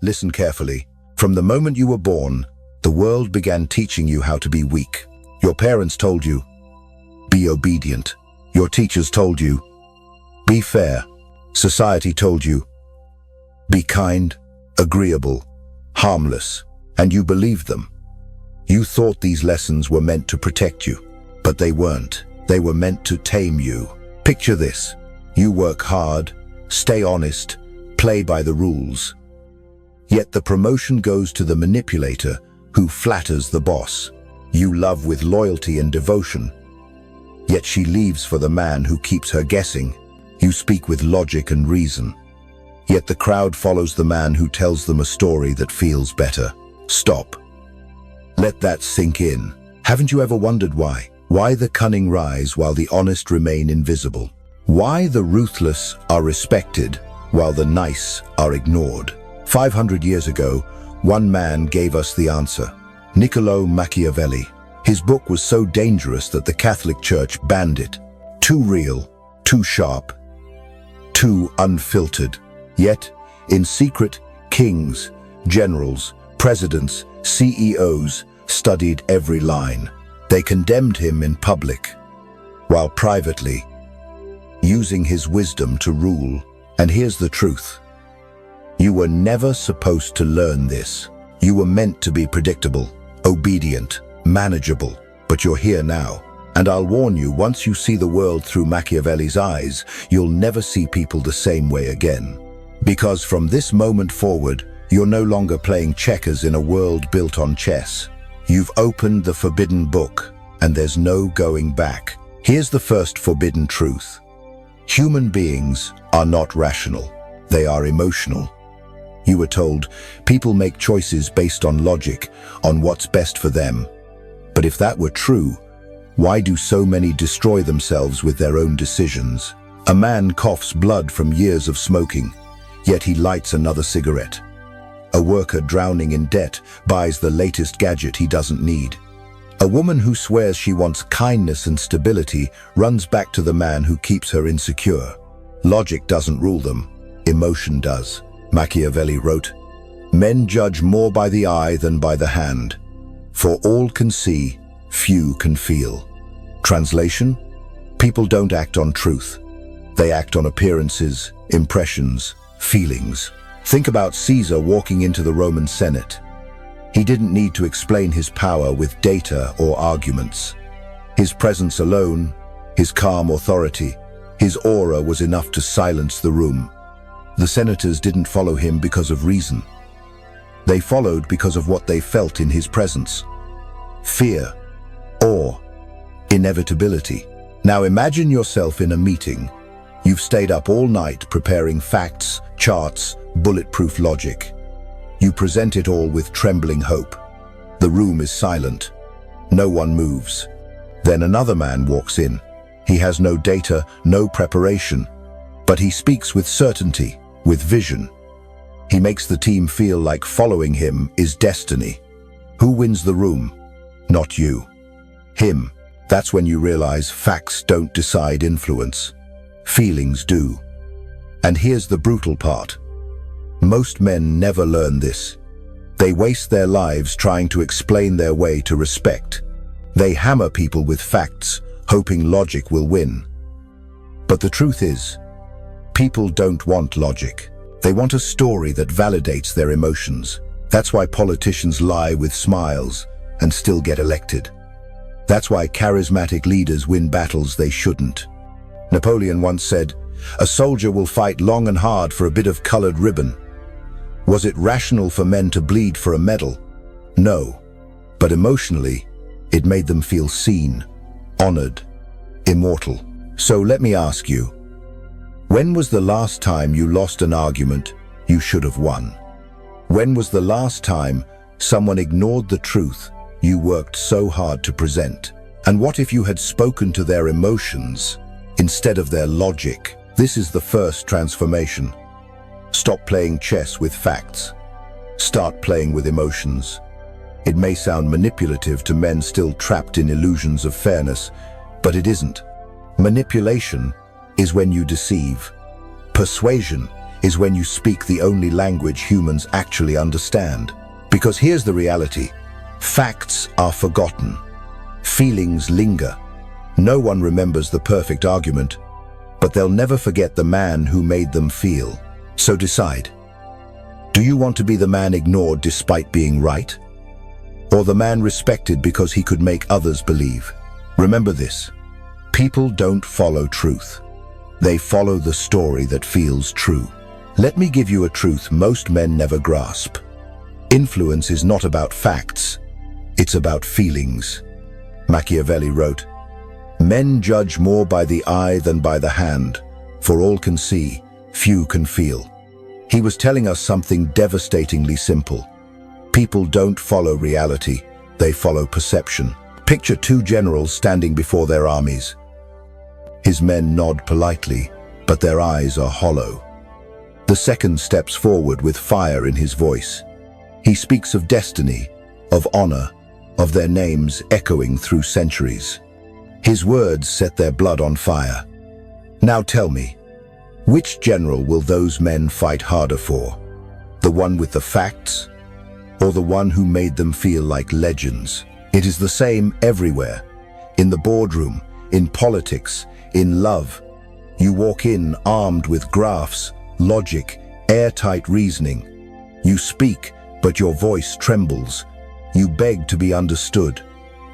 listen carefully. From the moment you were born, the world began teaching you how to be weak. Your parents told you, be obedient. Your teachers told you, be fair. Society told you, be kind, agreeable, harmless, and you believed them. You thought these lessons were meant to protect you, but they weren't. They were meant to tame you. Picture this. You work hard, stay honest, play by the rules. Yet the promotion goes to the manipulator who flatters the boss. You love with loyalty and devotion, yet she leaves for the man who keeps her guessing. You speak with logic and reason, yet the crowd follows the man who tells them a story that feels better. Stop. Let that sink in. Haven't you ever wondered why? Why the cunning rise while the honest remain invisible? Why the ruthless are respected while the nice are ignored? 500 years ago, one man gave us the answer. Niccolò Machiavelli. His book was so dangerous that the Catholic Church banned it. Too real, too sharp, too unfiltered. Yet, in secret, kings, generals, presidents, CEOs studied every line. They condemned him in public, while privately using his wisdom to rule. And here's the truth. You were never supposed to learn this. You were meant to be predictable, obedient, manageable, but you're here now. And I'll warn you, once you see the world through Machiavelli's eyes, you'll never see people the same way again. Because from this moment forward, you're no longer playing checkers in a world built on chess. You've opened the forbidden book, and there's no going back. Here's the first forbidden truth. Human beings are not rational. They are emotional. You were told, people make choices based on logic, on what's best for them. But if that were true, why do so many destroy themselves with their own decisions? A man coughs blood from years of smoking, yet he lights another cigarette. A worker drowning in debt buys the latest gadget he doesn't need. A woman who swears she wants kindness and stability runs back to the man who keeps her insecure. Logic doesn't rule them, emotion does. Machiavelli wrote, "Men judge more by the eye than by the hand, for all can see, few can feel." Translation? People don't act on truth. They act on appearances, impressions, feelings. Think about Caesar walking into the Roman Senate. He didn't need to explain his power with data or arguments. His presence alone, his calm authority, his aura was enough to silence the room. The senators didn't follow him because of reason. They followed because of what they felt in his presence. Fear, awe, inevitability. Now imagine yourself in a meeting. You've stayed up all night preparing facts, charts, bulletproof logic. You present it all with trembling hope. The room is silent. No one moves. Then another man walks in. He has no data, no preparation, but he speaks with certainty, with vision. He makes the team feel like following him is destiny. Who wins the room? Not you. Him. That's when you realize facts don't decide influence. Feelings do. And here's the brutal part. Most men never learn this. They waste their lives trying to explain their way to respect. They hammer people with facts, hoping logic will win. But the truth is, people don't want logic. They want a story that validates their emotions. That's why politicians lie with smiles and still get elected. That's why charismatic leaders win battles they shouldn't. Napoleon once said, "A soldier will fight long and hard for a bit of colored ribbon." Was it rational for men to bleed for a medal? No. But emotionally, it made them feel seen, honored, immortal. So let me ask you, when was the last time you lost an argument you should have won? When was the last time someone ignored the truth you worked so hard to present? And what if you had spoken to their emotions instead of their logic? This is the first transformation. Stop playing chess with facts. Start playing with emotions. It may sound manipulative to men still trapped in illusions of fairness, but it isn't. Manipulation is when you deceive. Persuasion is when you speak the only language humans actually understand. Because here's the reality. Facts are forgotten. Feelings linger. No one remembers the perfect argument, but they'll never forget the man who made them feel. So decide. Do you want to be the man ignored despite being right? Or the man respected because he could make others believe? Remember this. People don't follow truth. They follow the story that feels true. Let me give you a truth most men never grasp. Influence is not about facts. It's about feelings. Machiavelli wrote, "Men judge more by the eye than by the hand, for all can see, few can feel." He was telling us something devastatingly simple. People don't follow reality, they follow perception. Picture two generals standing before their armies. His men nod politely, but their eyes are hollow. The second steps forward with fire in his voice. He speaks of destiny, of honor, of their names echoing through centuries. His words set their blood on fire. Now tell me, which general will those men fight harder for? The one with the facts, or the one who made them feel like legends? It is the same everywhere. In the boardroom, in politics, in love. You walk in armed with graphs, logic, airtight reasoning. You speak, but your voice trembles. You beg to be understood.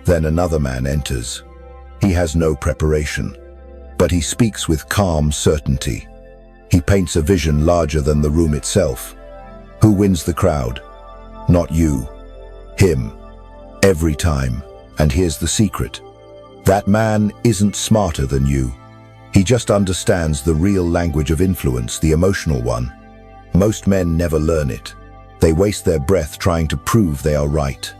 Then another man enters. He has no preparation, but he speaks with calm certainty. He paints a vision larger than the room itself. Who wins the crowd? Not you. Him. Every time. And here's the secret. That man isn't smarter than you. He just understands the real language of influence, the emotional one. Most men never learn it. They waste their breath trying to prove they are right.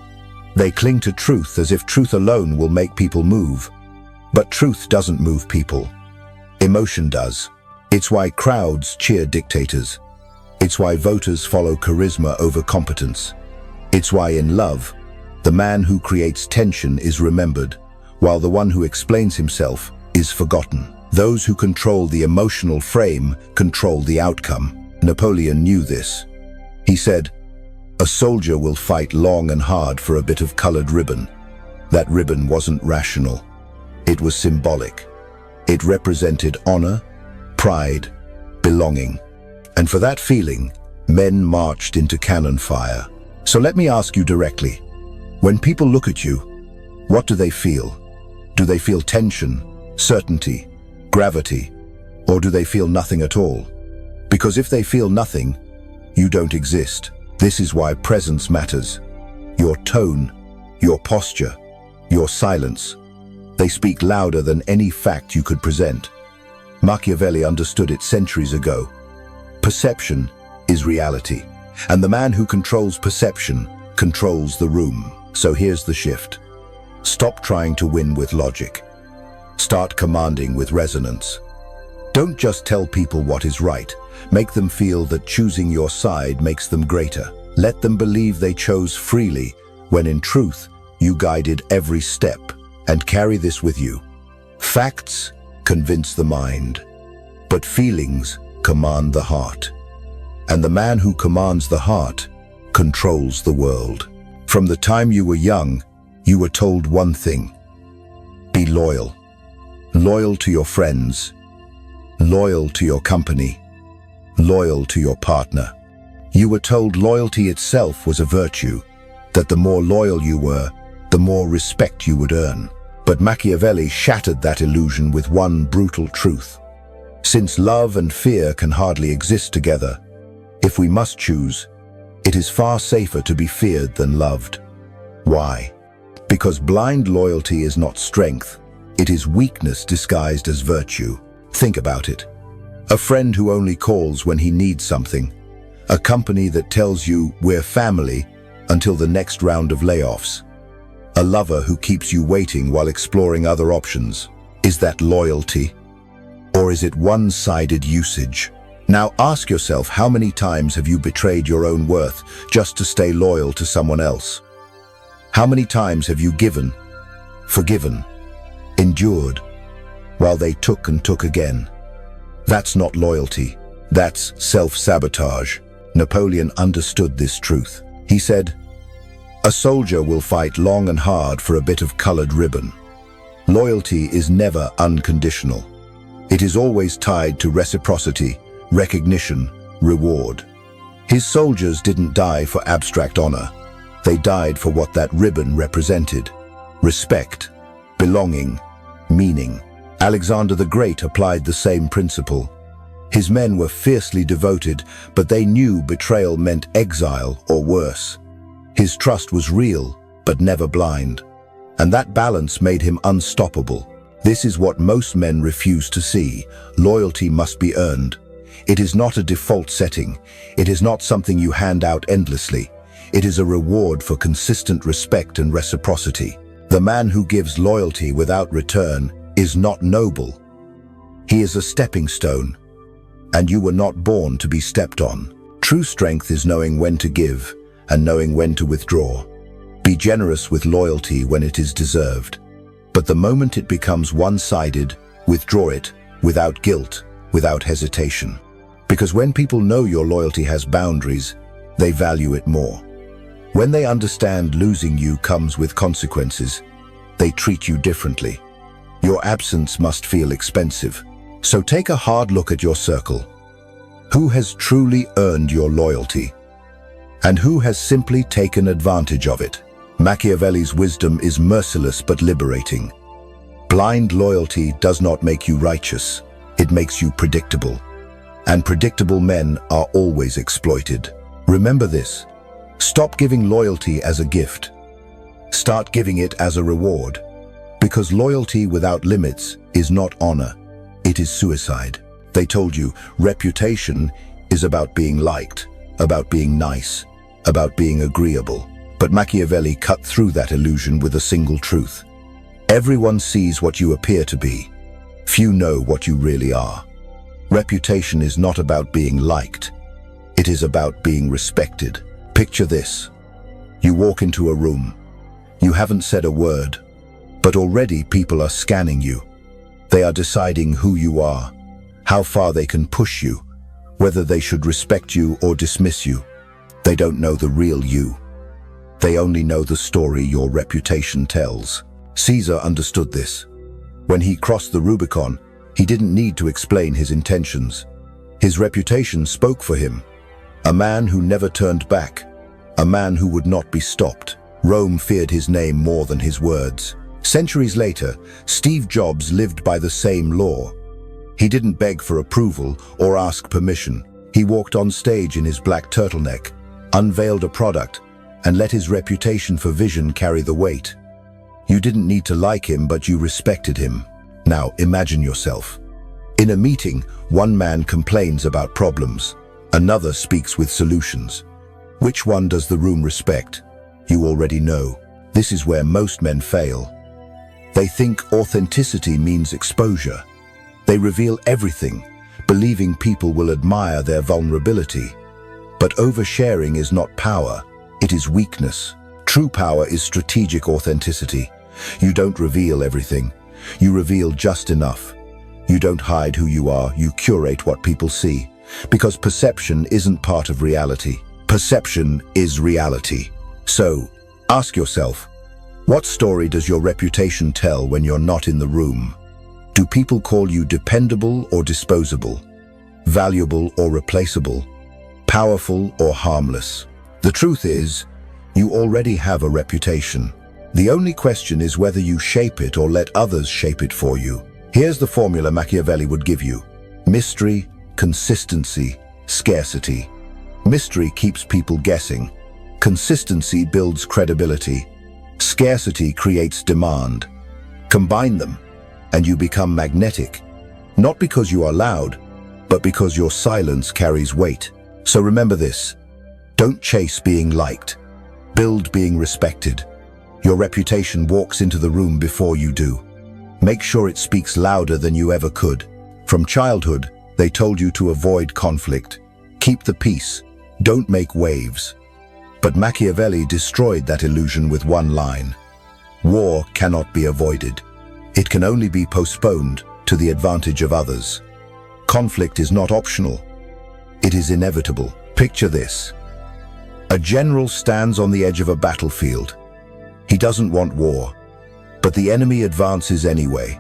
They cling to truth as if truth alone will make people move. But truth doesn't move people. Emotion does. It's why crowds cheer dictators. It's why voters follow charisma over competence. It's why in love, the man who creates tension is remembered, while the one who explains himself is forgotten. Those who control the emotional frame control the outcome. Napoleon knew this. He said, "A soldier will fight long and hard for a bit of colored ribbon." That ribbon wasn't rational. It was symbolic. It represented honor, pride, belonging. And for that feeling, men marched into cannon fire. So let me ask you directly, when people look at you, what do they feel? Do they feel tension, certainty, gravity, or do they feel nothing at all? Because if they feel nothing, you don't exist. This is why presence matters. Your tone, your posture, your silence. They speak louder than any fact you could present. Machiavelli understood it centuries ago. Perception is reality, and the man who controls perception controls the room. So here's the shift. Stop trying to win with logic. Start commanding with resonance. Don't just tell people what is right. Make them feel that choosing your side makes them greater. Let them believe they chose freely, when in truth, you guided every step. And carry this with you. Facts convince the mind, but feelings command the heart. And the man who commands the heart controls the world. From the time you were young, you were told one thing. Be loyal. Loyal to your friends. Loyal to your company. Loyal to your partner. You were told loyalty itself was a virtue, that the more loyal you were, the more respect you would earn. But Machiavelli shattered that illusion with one brutal truth. Since love and fear can hardly exist together, if we must choose, it is far safer to be feared than loved. Why? Because blind loyalty is not strength, it is weakness disguised as virtue. Think about it. A friend who only calls when he needs something. A company that tells you we're family until the next round of layoffs. A lover who keeps you waiting while exploring other options. Is that loyalty? Or is it one-sided usage? Now ask yourself, how many times have you betrayed your own worth just to stay loyal to someone else? How many times have you given, forgiven, endured, while they took and took again? That's not loyalty. That's self-sabotage. Napoleon understood this truth. He said, "A soldier will fight long and hard for a bit of colored ribbon." Loyalty is never unconditional. It is always tied to reciprocity, recognition, reward. His soldiers didn't die for abstract honor. They died for what that ribbon represented: respect, belonging, meaning. Alexander the Great applied the same principle. His men were fiercely devoted, but they knew betrayal meant exile or worse. His trust was real, but never blind. And that balance made him unstoppable. This is what most men refuse to see. Loyalty must be earned. It is not a default setting. It is not something you hand out endlessly. It is a reward for consistent respect and reciprocity. The man who gives loyalty without return is not noble. He is a stepping stone, and you were not born to be stepped on. True strength is knowing when to give and knowing when to withdraw. Be generous with loyalty when it is deserved. But the moment it becomes one-sided, withdraw it without guilt, without hesitation. Because when people know your loyalty has boundaries, they value it more. When they understand losing you comes with consequences, they treat you differently. Your absence must feel expensive. So take a hard look at your circle. Who has truly earned your loyalty? And who has simply taken advantage of it? Machiavelli's wisdom is merciless but liberating. Blind loyalty does not make you righteous. It makes you predictable. And predictable men are always exploited. Remember this. Stop giving loyalty as a gift. Start giving it as a reward. Because loyalty without limits is not honor. It is suicide. They told you reputation is about being liked, about being nice, about being agreeable. But Machiavelli cut through that illusion with a single truth. Everyone sees what you appear to be. Few know what you really are. Reputation is not about being liked. It is about being respected. Picture this. You walk into a room. You haven't said a word, but already people are scanning you. They are deciding who you are, how far they can push you, whether they should respect you or dismiss you. They don't know the real you. They only know the story your reputation tells. Caesar understood this. When he crossed the Rubicon, he didn't need to explain his intentions. His reputation spoke for him. A man who never turned back. A man who would not be stopped. Rome feared his name more than his words. Centuries later, Steve Jobs lived by the same law. He didn't beg for approval or ask permission. He walked on stage in his black turtleneck, unveiled a product, and let his reputation for vision carry the weight. You didn't need to like him, but you respected him. Now imagine yourself. In a meeting, one man complains about problems. Another speaks with solutions. Which one does the room respect? You already know. This is where most men fail. They think authenticity means exposure. They reveal everything, believing people will admire their vulnerability. But oversharing is not power, it is weakness. True power is strategic authenticity. You don't reveal everything. You reveal just enough. You don't hide who you are, you curate what people see. Because perception isn't part of reality. Perception is reality. So, ask yourself, what story does your reputation tell when you're not in the room? Do people call you dependable or disposable? Valuable or replaceable? Powerful or harmless? The truth is, you already have a reputation. The only question is whether you shape it or let others shape it for you. Here's the formula Machiavelli would give you. Mystery, consistency, scarcity. Mystery keeps people guessing. Consistency builds credibility. Scarcity creates demand. Combine them, and you become magnetic. Not because you are loud, but because your silence carries weight. So remember this. Don't chase being liked. Build being respected. Your reputation walks into the room before you do. Make sure it speaks louder than you ever could. From childhood, they told you to avoid conflict. Keep the peace. Don't make waves. But Machiavelli destroyed that illusion with one line. War cannot be avoided. It can only be postponed to the advantage of others. Conflict is not optional. It is inevitable. Picture this. A general stands on the edge of a battlefield. He doesn't want war, but the enemy advances anyway.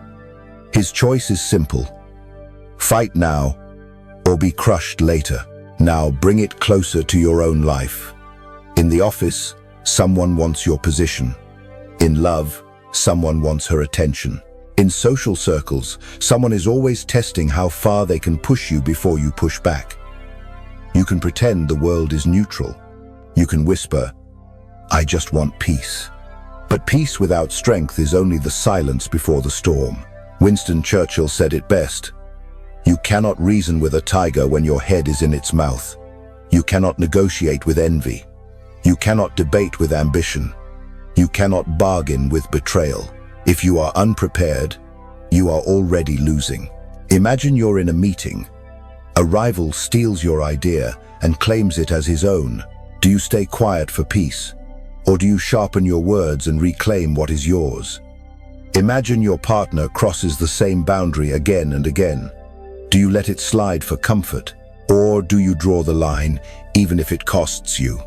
His choice is simple. Fight now, or be crushed later. Now bring it closer to your own life. In the office, someone wants your position. In love, someone wants her attention. In social circles, someone is always testing how far they can push you before you push back. You can pretend the world is neutral. You can whisper, "I just want peace." But peace without strength is only the silence before the storm. Winston Churchill said it best. You cannot reason with a tiger when your head is in its mouth. You cannot negotiate with envy. You cannot debate with ambition. You cannot bargain with betrayal. If you are unprepared, you are already losing. Imagine you're in a meeting. A rival steals your idea and claims it as his own. Do you stay quiet for peace? Or do you sharpen your words and reclaim what is yours? Imagine your partner crosses the same boundary again and again. Do you let it slide for comfort? Or do you draw the line, even if it costs you?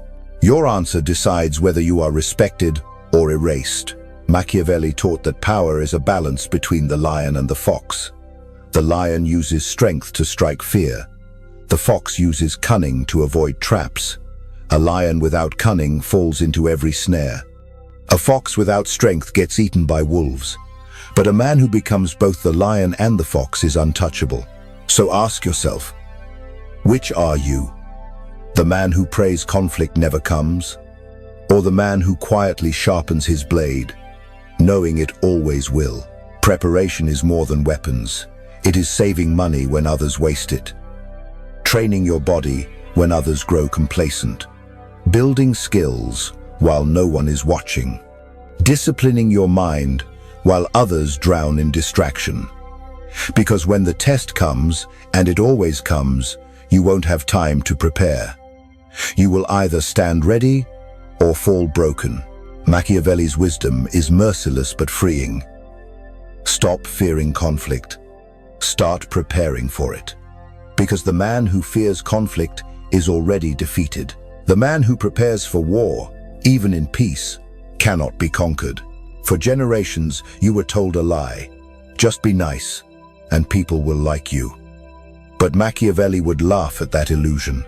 Your answer decides whether you are respected or erased. Machiavelli taught that power is a balance between the lion and the fox. The lion uses strength to strike fear. The fox uses cunning to avoid traps. A lion without cunning falls into every snare. A fox without strength gets eaten by wolves. But a man who becomes both the lion and the fox is untouchable. So ask yourself, which are you? The man who prays conflict never comes? Or the man who quietly sharpens his blade, knowing it always will? Preparation is more than weapons. It is saving money when others waste it. Training your body when others grow complacent. Building skills while no one is watching. Disciplining your mind while others drown in distraction. Because when the test comes, and it always comes, you won't have time to prepare. You will either stand ready or fall broken. Machiavelli's wisdom is merciless but freeing. Stop fearing conflict. Start preparing for it. Because the man who fears conflict is already defeated. The man who prepares for war, even in peace, cannot be conquered. For generations, you were told a lie. Just be nice, and people will like you. But Machiavelli would laugh at that illusion.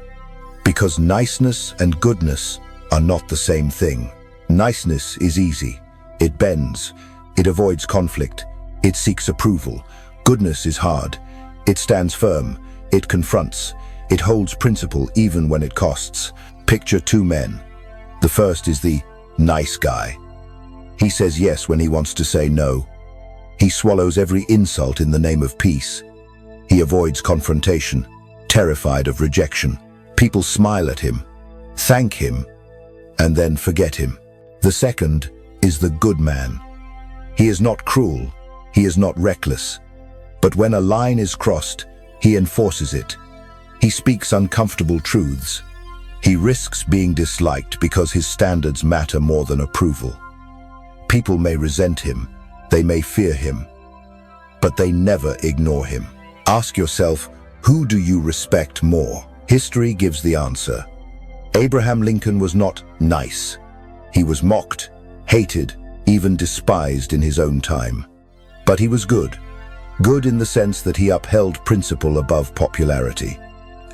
Because niceness and goodness are not the same thing. Niceness is easy. It bends. It avoids conflict. It seeks approval. Goodness is hard. It stands firm. It confronts. It holds principle even when it costs. Picture two men. The first is the nice guy. He says yes when he wants to say no. He swallows every insult in the name of peace. He avoids confrontation, terrified of rejection. People smile at him, thank him, and then forget him. The second is the good man. He is not cruel. He is not reckless. But when a line is crossed, he enforces it. He speaks uncomfortable truths. He risks being disliked because his standards matter more than approval. People may resent him, they may fear him, but they never ignore him. Ask yourself, who do you respect more? History gives the answer. Abraham Lincoln was not nice. He was mocked, hated, even despised in his own time. But he was good. Good in the sense that he upheld principle above popularity.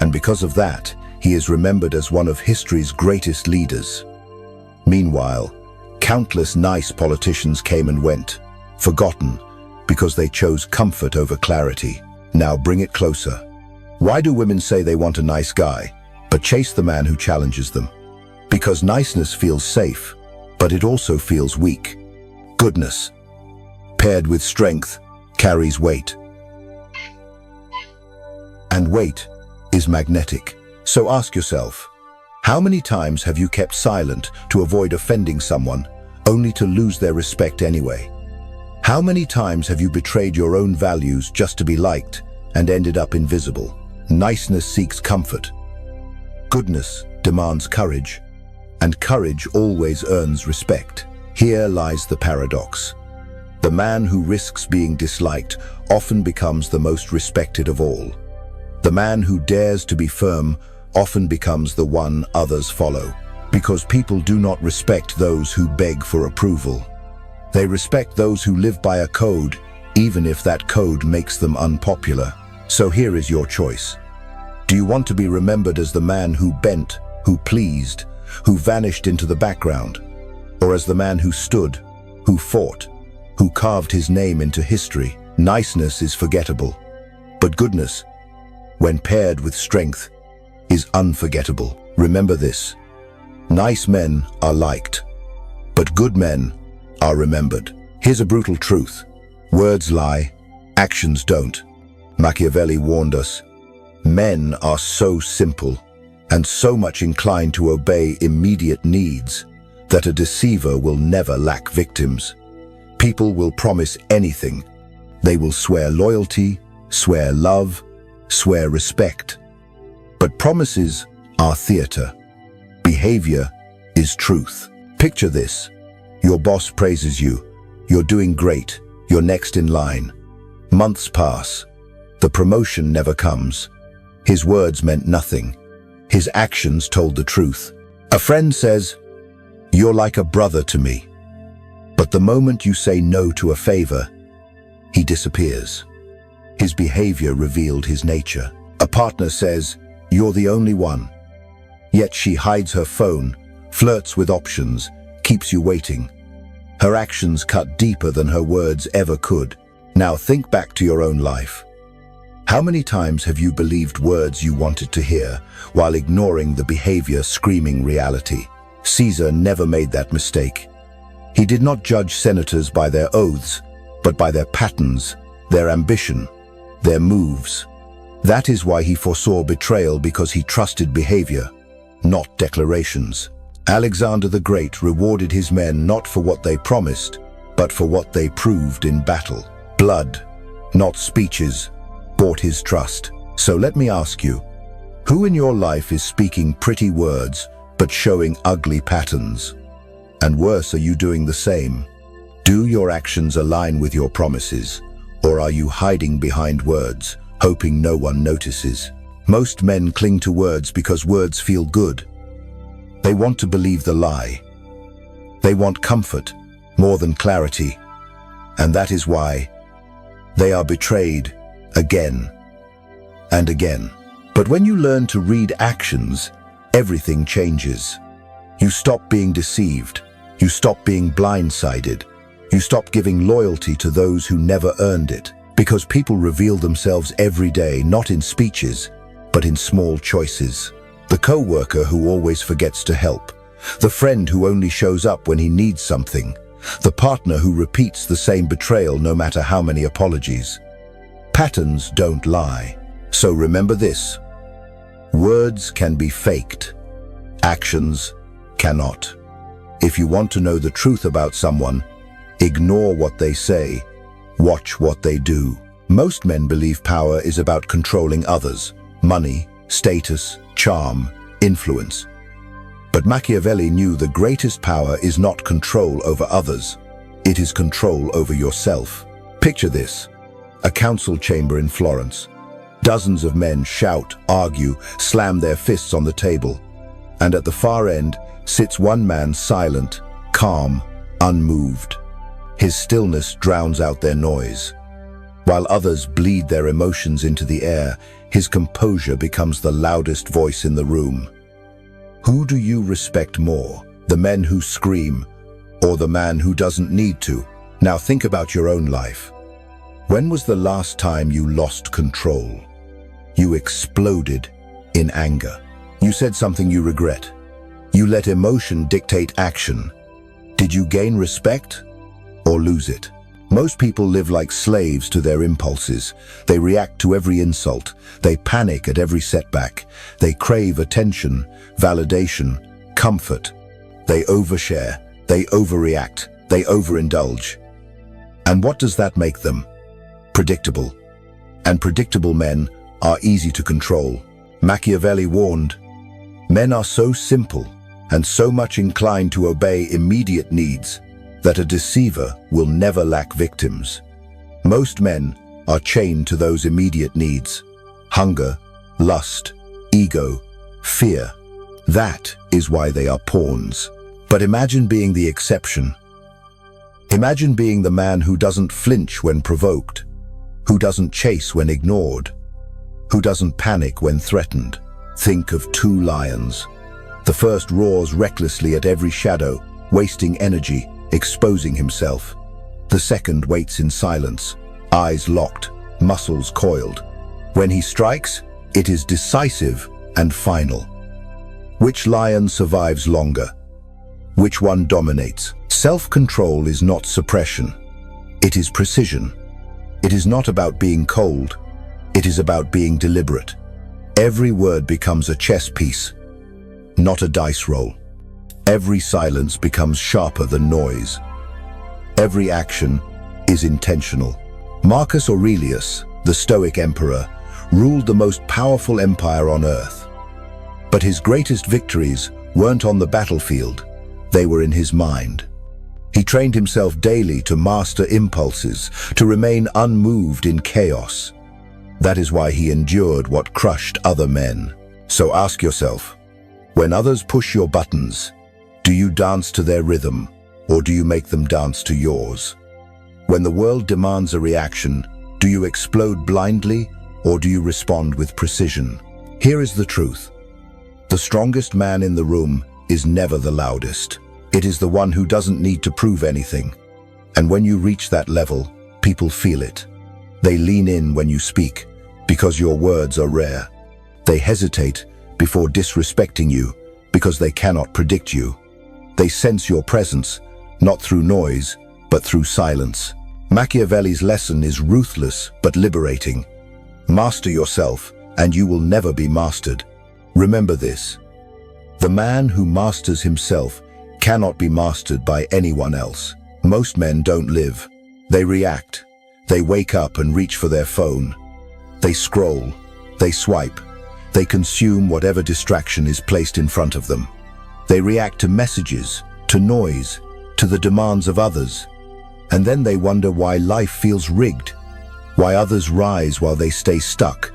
And because of that, he is remembered as one of history's greatest leaders. Meanwhile, countless nice politicians came and went, forgotten, because they chose comfort over clarity. Now bring it closer. Why do women say they want a nice guy, but chase the man who challenges them? Because niceness feels safe, but it also feels weak. Goodness, paired with strength, carries weight. And weight is magnetic. So ask yourself, how many times have you kept silent to avoid offending someone, only to lose their respect anyway? How many times have you betrayed your own values just to be liked and ended up invisible? Niceness seeks comfort. Goodness demands courage, and courage always earns respect. Here lies the paradox. The man who risks being disliked often becomes the most respected of all. The man who dares to be firm often becomes the one others follow, because people do not respect those who beg for approval. They respect those who live by a code, even if that code makes them unpopular. So here is your choice. Do you want to be remembered as the man who bent, who pleased, who vanished into the background, or as the man who stood, who fought, who carved his name into history? Niceness is forgettable, but goodness, when paired with strength, is unforgettable. Remember this: nice men are liked, but good men are remembered. Here's a brutal truth: words lie, actions don't. Machiavelli warned us, men are so simple and so much inclined to obey immediate needs that a deceiver will never lack victims. People will promise anything. They will swear loyalty, swear love, swear respect. But promises are theater. Behavior is truth. Picture this: your boss praises you. You're doing great. You're next in line. Months pass. The promotion never comes. His words meant nothing. His actions told the truth. A friend says, "You're like a brother to me." But the moment you say no to a favor, he disappears. His behavior revealed his nature. A partner says, "You're the only one." Yet she hides her phone, flirts with options, keeps you waiting. Her actions cut deeper than her words ever could. Now think back to your own life. How many times have you believed words you wanted to hear while ignoring the behavior screaming reality? Caesar never made that mistake. He did not judge senators by their oaths, but by their patterns, their ambition, their moves. That is why he foresaw betrayal, because he trusted behavior, not declarations. Alexander the Great rewarded his men not for what they promised, but for what they proved in battle. Blood, not speeches, bought his trust. So let me ask you, who in your life is speaking pretty words but showing ugly patterns? And worse, are you doing the same? Do your actions align with your promises, or are you hiding behind words, hoping no one notices? Most men cling to words because words feel good. They want to believe the lie. They want comfort more than clarity. And that is why they are betrayed again and again. But when you learn to read actions, everything changes. You stop being deceived. You stop being blindsided. You stop giving loyalty to those who never earned it. Because people reveal themselves every day, not in speeches, but in small choices. The co-worker who always forgets to help. The friend who only shows up when he needs something. The partner who repeats the same betrayal no matter how many apologies. Patterns don't lie. So remember this: words can be faked. Actions cannot. If you want to know the truth about someone, ignore what they say. Watch what they do. Most men believe power is about controlling others. Money, status, charm, influence. But Machiavelli knew the greatest power is not control over others. It is control over yourself. Picture this: a council chamber in Florence. Dozens of men shout, argue, slam their fists on the table. And at the far end sits one man, silent, calm, unmoved. His stillness drowns out their noise. While others bleed their emotions into the air, his composure becomes the loudest voice in the room. Who do you respect more? The men who scream, or the man who doesn't need to? Now think about your own life. When was the last time you lost control? You exploded in anger. You said something you regret. You let emotion dictate action. Did you gain respect or lose it? Most people live like slaves to their impulses. They react to every insult. They panic at every setback. They crave attention, validation, comfort. They overshare. They overreact. They overindulge. And what does that make them? Predictable. And predictable men are easy to control. Machiavelli warned, men are so simple and so much inclined to obey immediate needs that a deceiver will never lack victims. Most men are chained to those immediate needs: hunger, lust, ego, fear. That is why they are pawns. But imagine being the exception. Imagine being the man who doesn't flinch when provoked, who doesn't chase when ignored, who doesn't panic when threatened. Think of two lions. The first roars recklessly at every shadow, wasting energy, exposing himself. The second waits in silence, eyes locked, muscles coiled. When he strikes, it is decisive and final. Which lion survives longer? Which one dominates? Self-control is not suppression. It is precision. It is not about being cold. It is about being deliberate. Every word becomes a chess piece, not a dice roll. Every silence becomes sharper than noise. Every action is intentional. Marcus Aurelius, the Stoic emperor, ruled the most powerful empire on earth. But his greatest victories weren't on the battlefield, they were in his mind. He trained himself daily to master impulses, to remain unmoved in chaos. That is why he endured what crushed other men. So ask yourself, when others push your buttons, do you dance to their rhythm, or do you make them dance to yours? When the world demands a reaction, do you explode blindly, or do you respond with precision? Here is the truth. The strongest man in the room is never the loudest. It is the one who doesn't need to prove anything. And when you reach that level, people feel it. They lean in when you speak, because your words are rare. They hesitate before disrespecting you, because they cannot predict you. They sense your presence, not through noise, but through silence. Machiavelli's lesson is ruthless but liberating. Master yourself, and you will never be mastered. Remember this. The man who masters himself cannot be mastered by anyone else. Most men don't live. They react. They wake up and reach for their phone. They scroll. They swipe. They consume whatever distraction is placed in front of them. They react to messages, to noise, to the demands of others. And then they wonder why life feels rigged, why others rise while they stay stuck,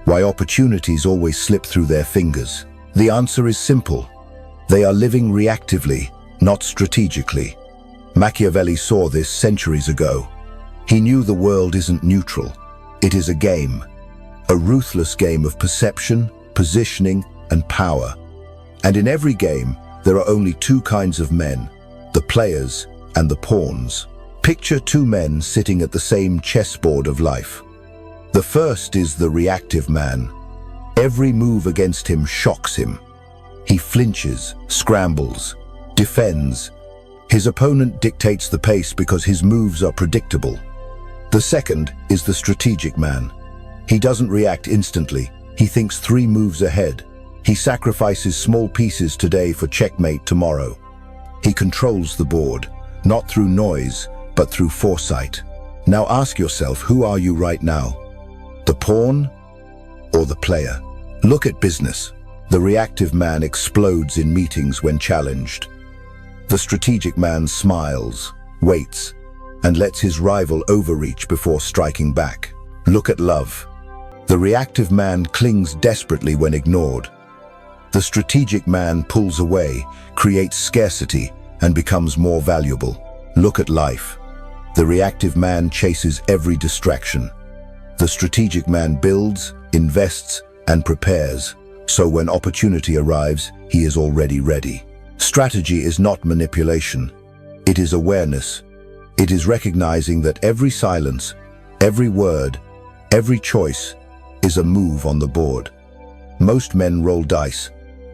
why opportunities always slip through their fingers. The answer is simple. They are living reactively, not strategically. Machiavelli saw this centuries ago. He knew the world isn't neutral. It is a game. A ruthless game of perception, positioning, and power. And in every game, there are only two kinds of men, the players and the pawns. Picture two men sitting at the same chessboard of life. The first is the reactive man. Every move against him shocks him. He flinches, scrambles, defends. His opponent dictates the pace because his moves are predictable. The second is the strategic man. He doesn't react instantly. He thinks 3 moves ahead. He sacrifices small pieces today for checkmate tomorrow. He controls the board, not through noise, but through foresight. Now ask yourself, who are you right now? The pawn or the player? Look at business. The reactive man explodes in meetings when challenged. The strategic man smiles, waits, and lets his rival overreach before striking back. Look at love. The reactive man clings desperately when ignored. The strategic man pulls away, creates scarcity, and becomes more valuable. Look at life. The reactive man chases every distraction. The strategic man builds, invests, and prepares, so when opportunity arrives, he is already ready. Strategy is not manipulation. It is awareness. It is recognizing that every silence, every word, every choice is a move on the board. Most men roll dice.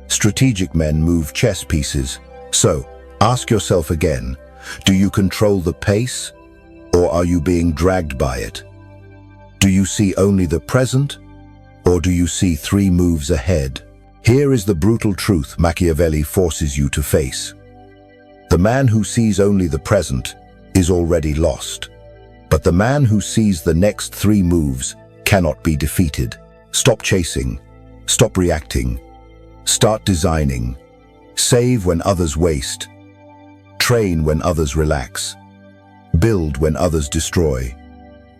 Strategic men move chess pieces. So, ask yourself again, do you control the pace, or are you being dragged by it? Do you see only the present, or do you see 3 moves ahead? Here is the brutal truth Machiavelli forces you to face. The man who sees only the present is already lost. But the man who sees the next 3 moves cannot be defeated. Stop chasing. Stop reacting. Start designing. Save when others waste. Train when others relax. Build when others destroy.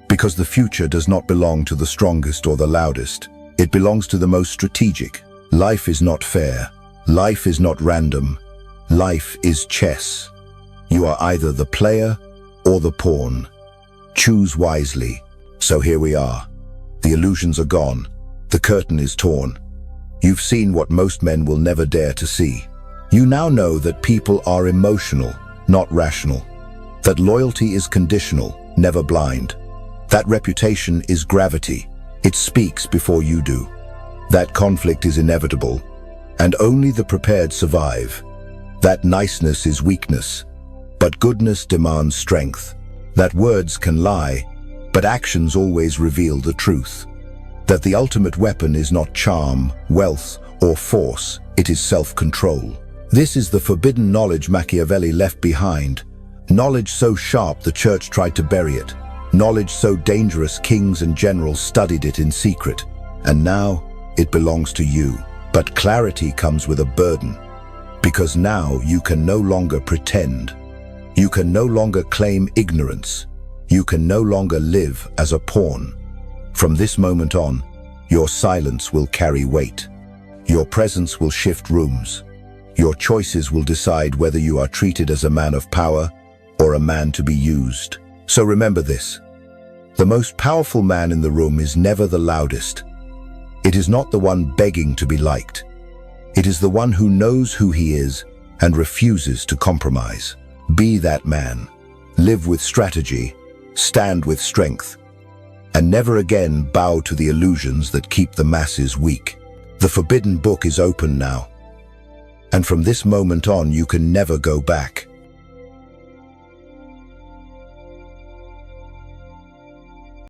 Because the future does not belong to the strongest or the loudest. It belongs to the most strategic. Life is not fair. Life is not random. Life is chess. You are either the player or the pawn. Choose wisely. So here we are. The illusions are gone. The curtain is torn. You've seen what most men will never dare to see. You now know that people are emotional, not rational. That loyalty is conditional, never blind. That reputation is gravity. It speaks before you do. That conflict is inevitable, and only the prepared survive. That niceness is weakness, but goodness demands strength. That words can lie, but actions always reveal the truth. That the ultimate weapon is not charm, wealth, or force, it is self-control. This is the forbidden knowledge Machiavelli left behind. Knowledge so sharp the church tried to bury it. Knowledge so dangerous kings and generals studied it in secret. And now, it belongs to you. But clarity comes with a burden. Because now you can no longer pretend. You can no longer claim ignorance. You can no longer live as a pawn. From this moment on, your silence will carry weight. Your presence will shift rooms. Your choices will decide whether you are treated as a man of power or a man to be used. So remember this. The most powerful man in the room is never the loudest. It is not the one begging to be liked. It is the one who knows who he is and refuses to compromise. Be that man. Live with strategy. Stand with strength. And never again bow to the illusions that keep the masses weak. The forbidden book is open now. And from this moment on, you can never go back.